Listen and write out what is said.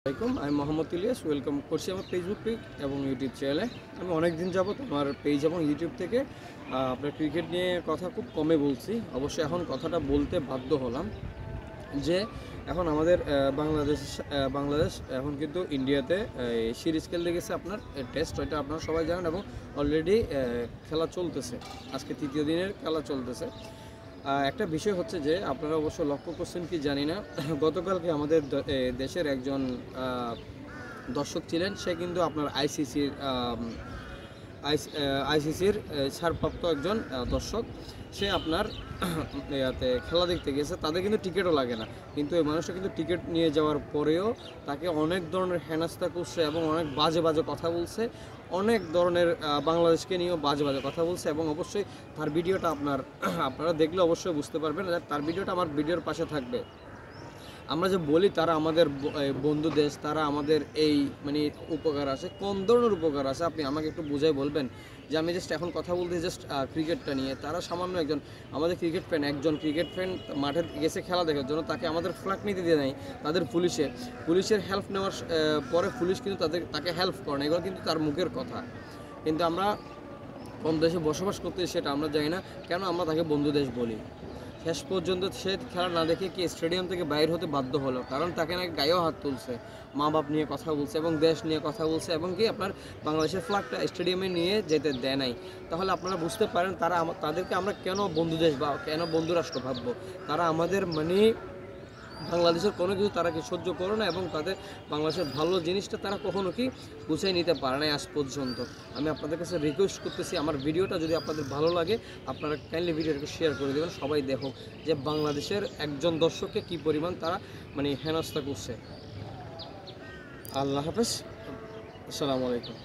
আমি মোহাম্মদ ইলিয়াস ওয়েলকাম করছি আমার ফেসবুক পেজ এবং ইউটিউব চ্যানেলে। আমি অনেক দিন যাবত আমার পেজ এবং ইউটিউব থেকে আপনার ক্রিকেট নিয়ে কথা খুব কমে বলছি। অবশ্যই এখন কথাটা বলতে বাধ্য হলাম যে এখন আমাদের বাংলাদেশ এখন কিন্তু ইন্ডিয়াতে সিরিজ খেলতে গেছে আপনার টেস্ট, ওইটা আপনারা সবাই জানেন এবং অলরেডি খেলা চলতেছে, আজকে তৃতীয় দিনের খেলা চলতেছে। একটা বিষয় হচ্ছে যে আপনারা অবশ্য লক্ষ্য করছেন কি জানি না, গতকালকে আমাদের দেশের একজন দর্শক ছিলেন, সে কিন্তু আপনার আইসিসির ছাড়প্রাপ্ত একজন দর্শক। সে আপনার খেলা দেখতে গেছে, তাদের কিন্তু টিকিটও লাগে না, কিন্তু এই মানুষটা কিন্তু টিকিট নিয়ে যাওয়ার পরেও তাকে অনেক ধরনের হেনস্থা করছে এবং অনেক বাজে বাজে কথা বলছে, অনেক ধরনের বাংলাদেশকে নিয়েও বাজে বাজে কথা বলছে। এবং অবশ্যই তার ভিডিওটা আপনারা দেখলে অবশ্যই বুঝতে পারবেন, তার ভিডিওটা আমার ভিডিওর পাশে থাকবে। আমরা যে বলি তারা আমাদের বন্ধু দেশ, তারা আমাদের এই মানে উপকার আছে, কোন ধরনের উপকার আছে আপনি আমাকে একটু বুঝাই বলবেন? যে আমি জাস্ট এখন কথা বলতে জাস্ট ক্রিকেটটা নিয়ে, তারা সামান্য একজন আমাদের একজন ক্রিকেট ফ্যান মাঠে গেছে খেলা দেখার জন্য, তাকে আমাদের ফ্ল্যাগ নিতে দিয়ে নেয় তাদের পুলিশের হেল্প নেওয়ার পরে পুলিশ কিন্তু তাকে হেল্প করে না। এগুলো কিন্তু তার মুখের কথা, কিন্তু আমরা কোন দেশে বসবাস করতে সেটা আমরা জানি না, কেন আমরা তাকে বন্ধু দেশ বলি। শেষ পর্যন্ত সে খেলা না দেখে কি স্টেডিয়াম থেকে বাইর হতে বাধ্য হলো, কারণ তাকে নাকি গায়েও হাত তুলছে, মা বাপ নিয়ে কথা বলছে এবং দেশ নিয়ে কথা বলছে, এবং কি আপনার বাংলাদেশের ফ্ল্যাগটা স্টেডিয়ামে নিয়ে যেতে দেয় নাই। তাহলে আপনারা বুঝতে পারেন তাদেরকে আমরা কেন বন্ধু দেশ বা কেন বন্ধু রাষ্ট্র ভাববো। তারা আমাদের বাংলাদেশের কোনো কিছু তারা কি সহ্য করে না, এবং তাদের বাংলাদেশের ভালো জিনিসটা তারা কখনো কি গুছিয়ে নিতে পারে না আজ পর্যন্ত। আমি আপনাদের কাছে রিকোয়েস্ট করতেছি, আমার ভিডিওটা যদি আপনাদের ভালো লাগে আপনারা কাইন্ডলি ভিডিওটাকে শেয়ার করে দেবেন, সবাই দেখুক যে বাংলাদেশের একজন দর্শককে কী পরিমাণ তারা হেনস্থা করছে। আল্লাহ হাফেজ, আসসালামু আলাইকুম।